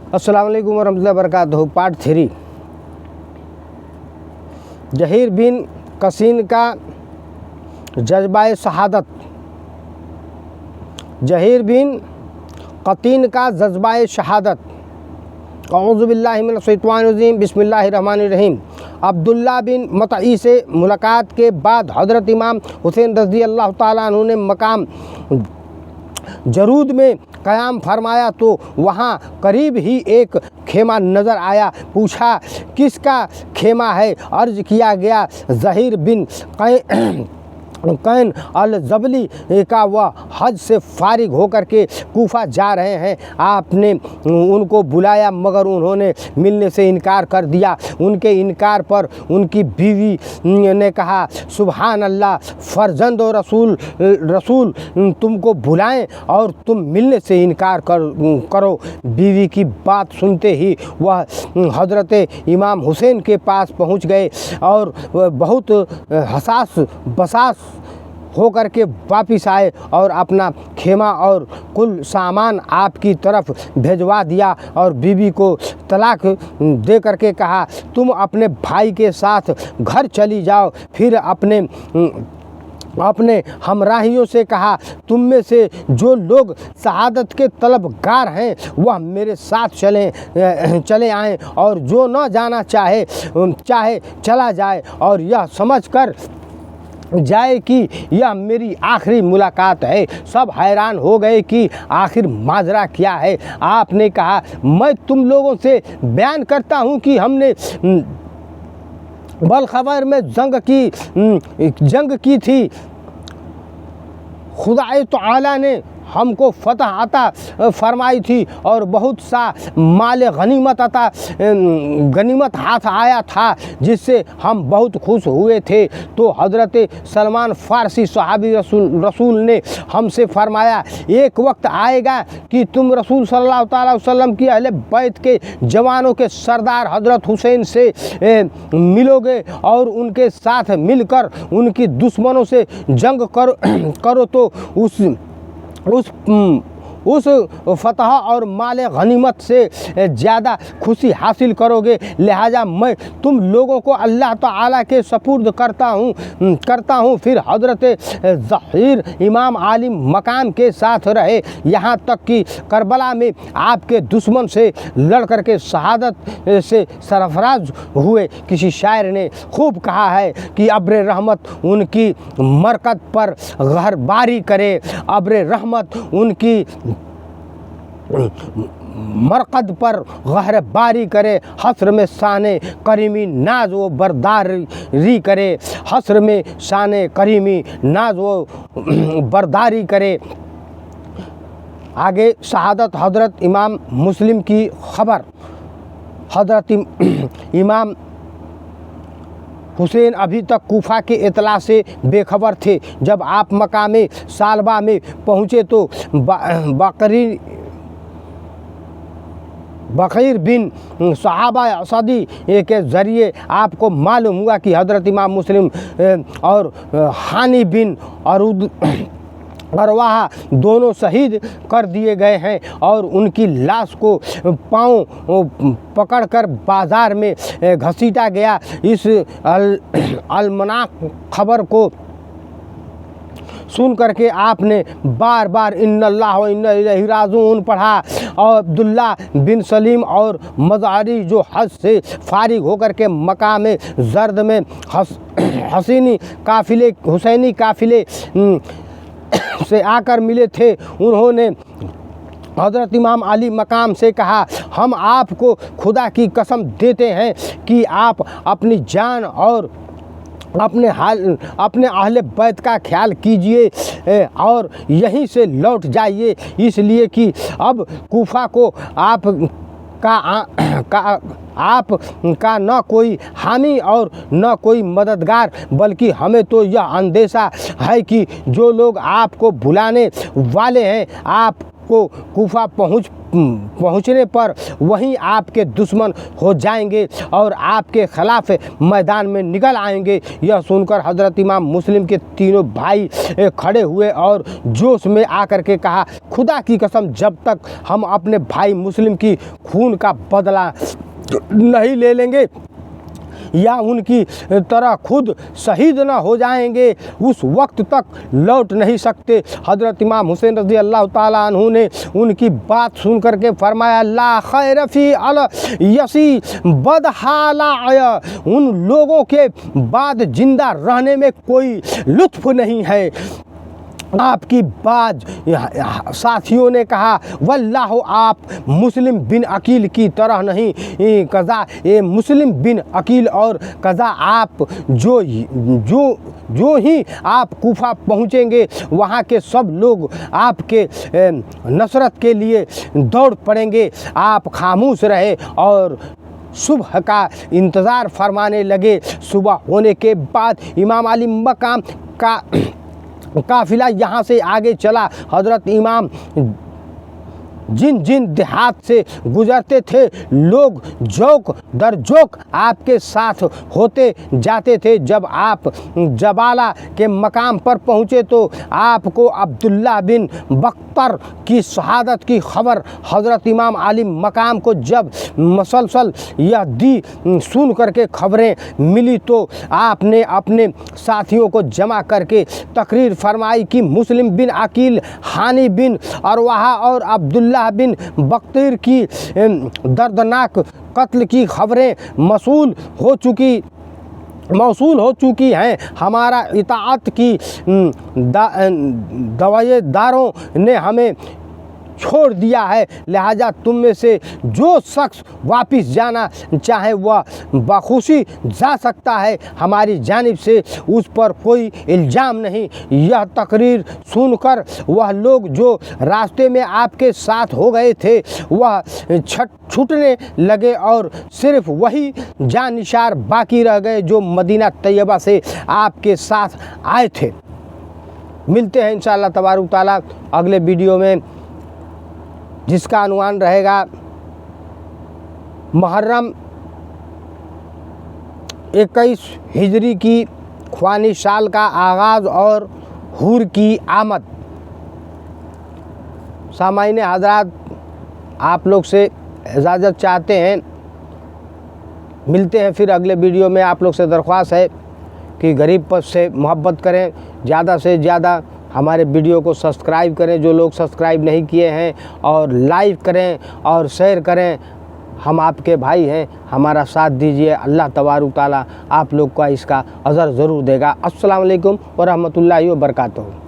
अस्सलाम वालेकुम वरहमतुल्लाहि वबरकातुहू। पार्ट 3। जहीर बिन कसीन का जज्बाए शहादत। जहीर बिन कतीन का जज्बाए शहादत। औज़ु बिल्लाहि मिनश शैतानिर रजीम, बिस्मिल्लाहिर रहमानिर रहीम। अब्दुल्ला बिन मतई से मुलाकात के बाद हज़रत इमाम हुसैन रज़ी अल्लाह ताला अन्हु ने मकाम जरूद में क़याम फरमाया तो वहाँ करीब ही एक खेमा नज़र आया। पूछा, किसका खेमा है? अर्ज़ किया गया, ज़हीर बिन कैन अल जबली का। वह हज से फारिग होकर के कूफा जा रहे हैं। आपने उनको बुलाया मगर उन्होंने मिलने से इनकार कर दिया। उनके इनकार पर उनकी बीवी ने कहा, सुभान अल्लाह, फर्जंद और रसूल तुमको बुलाएं और तुम मिलने से इनकार करो। बीवी की बात सुनते ही वह हज़रत इमाम हुसैन के पास पहुंच गए और बहुत हसास बसास होकर के वापिस आए और अपना खेमा और कुल सामान आपकी तरफ भेजवा दिया और बीवी को तलाक दे करके कहा, तुम अपने भाई के साथ घर चली जाओ। फिर अपने हमराहियों से कहा, तुम में से जो लोग शहादत के तलबगार हैं वह मेरे साथ चले आएँ और जो न जाना चाहे चला जाए और यह समझकर जाए कि यह मेरी आखिरी मुलाकात है। सब हैरान हो गए कि आखिर माजरा क्या है। आपने कहा, मैं तुम लोगों से बयान करता हूँ कि हमने बलखबर में जंग की थी। खुदा तआला ने हमको फतह अता फरमाई थी और बहुत सा माल गनीमत हाथ आया था जिससे हम बहुत खुश हुए थे। तो हज़रत सलमान फ़ारसी सहाबी रसूल ने हमसे फरमाया, एक वक्त आएगा कि तुम रसूल सल्लल्लाहु अलैहि वसल्लम की अहले बैत के जवानों के सरदार हज़रत हुसैन से मिलोगे और उनके साथ मिलकर उनकी दुश्मनों से जंग करो तो उस फतह और माल गनीमत से ज़्यादा खुशी हासिल करोगे। लिहाजा मैं तुम लोगों को अल्लाह ताला के सपुर्द करता हूँ। फिर हज़रत ज़हीर इमाम आलिम मकाम के साथ रहे यहाँ तक कि करबला में आपके दुश्मन से लड़ कर के शहादत से सरफराज हुए। किसी शायर ने खूब कहा है कि अब्र रहमत उनकी मरकत पर गहरबारी करे, अब्र रहमत उनकी मरकद पर गहरबारी करे, हस्र में शाने करीमी नाज वो बरदारी करे, हस्र में शाने करीमी नाज वो बरदारी करे। आगे शहादत हज़रत इमाम मुस्लिम की खबर। हज़रत इमाम हुसैन अभी तक कूफा के इतला से बेखबर थे। जब आप मकामे सालबा में पहुँचे तो बकीर बिन सहाबा असदी के ज़रिए आपको मालूम हुआ कि हज़रत इमाम मुस्लिम और हानी बिन अरवाहा दोनों शहीद कर दिए गए हैं और उनकी लाश को पांव पकड़कर बाज़ार में घसीटा गया। इस अलमनाक खबर को सुन करके आपने बार बार इन्नल्लाह व इन्ना इलैहि राजिऊन पढ़ा और अब्दुल्ला बिन सलीम और मज़ारी जो हज से फारिग होकर के मकाम जर्द में हुसैनी काफ़िले से आकर मिले थे, उन्होंने हज़रत इमाम अली मकाम से कहा, हम आपको खुदा की कसम देते हैं कि आप अपनी जान और अपने अहले बैत का ख्याल कीजिए और यहीं से लौट जाइए, इसलिए कि अब कूफा को आपका न कोई हामी और न कोई मददगार, बल्कि हमें तो यह अंदेशा है कि जो लोग आपको बुलाने वाले हैं को कूफा पहुँचने पर वहीं आपके दुश्मन हो जाएंगे और आपके खिलाफ मैदान में निकल आएंगे। यह सुनकर हज़रत इमाम मुस्लिम के तीनों भाई खड़े हुए और जोश में आकर के कहा, खुदा की कसम, जब तक हम अपने भाई मुस्लिम की खून का बदला नहीं ले लेंगे या उनकी तरह खुद शहीद न हो जाएंगे, उस वक्त तक लौट नहीं सकते। हज़रत इमाम हुसैन रज़ी अल्लाह ताला अन्हु ने उनकी बात सुन कर के फरमाया, ला खैर फी अल यसी बदहाला, उन लोगों के बाद जिंदा रहने में कोई लुत्फ़ नहीं है। आपकी बात साथियों ने कहा, वल्लाह आप मुस्लिम बिन अकील की तरह नहीं, कज़ा ये मुस्लिम बिन अकील और कज़ा आप जो ही आप कूफा पहुँचेंगे वहाँ के सब लोग आपके नसरत के लिए दौड़ पड़ेंगे। आप खामोश रहे और सुबह का इंतज़ार फरमाने लगे। सुबह होने के बाद इमाम अली मकाम का काफिला यहाँ से आगे चला। हज़रत इमाम जिन जिन देहात से गुजरते थे, लोग जोक दर जोक आपके साथ होते जाते थे। जब आप जबाला के मकाम पर पहुँचे तो आपको अब्दुल्ला बिन बख्तर की शहादत की खबर हज़रत इमाम अली मकाम को जब मसलसल यह दी सुन करके खबरें मिली तो आपने अपने साथियों को जमा करके तकरीर फरमाई कि मुस्लिम बिन अकील, हानी बिन अरवाहा और अब्दुल्ला बिन बख्तर की दर्दनाक कत्ल की खबरें मौसूल हो चुकी हैं। हमारा इताअत की दवाएदारों ने हमें छोड़ दिया है, लिहाजा तुम में से जो शख्स वापस जाना चाहे वह बखुशी जा सकता है, हमारी जानिब से उस पर कोई इल्ज़ाम नहीं। यह तकरीर सुनकर वह लोग जो रास्ते में आपके साथ हो गए थे वह छूटने लगे और सिर्फ वही जानिसार बाकी रह गए जो मदीना तैयबा से आपके साथ आए थे। मिलते हैं इंशाअल्लाह तबारुक ताला अगले वीडियो में, जिसका अनुमान रहेगा मुहर्रम 21 हिजरी की ख्वानी साल का आगाज़ और हूर की आमद। सामाईन हज़रात, आप लोग से इजाज़त चाहते हैं। मिलते हैं फिर अगले वीडियो में। आप लोग से दरख्वास्त है कि गरीब पर से मोहब्बत करें, ज़्यादा से ज़्यादा हमारे वीडियो को सब्सक्राइब करें जो लोग सब्सक्राइब नहीं किए हैं, और लाइक करें और शेयर करें। हम आपके भाई हैं, हमारा साथ दीजिए। अल्लाह तबारुक ताला आप लोग का इसका अज़र ज़रूर देगा। अस्सलाम वालेकुम व रहमतुल्लाहि व बरकातहू।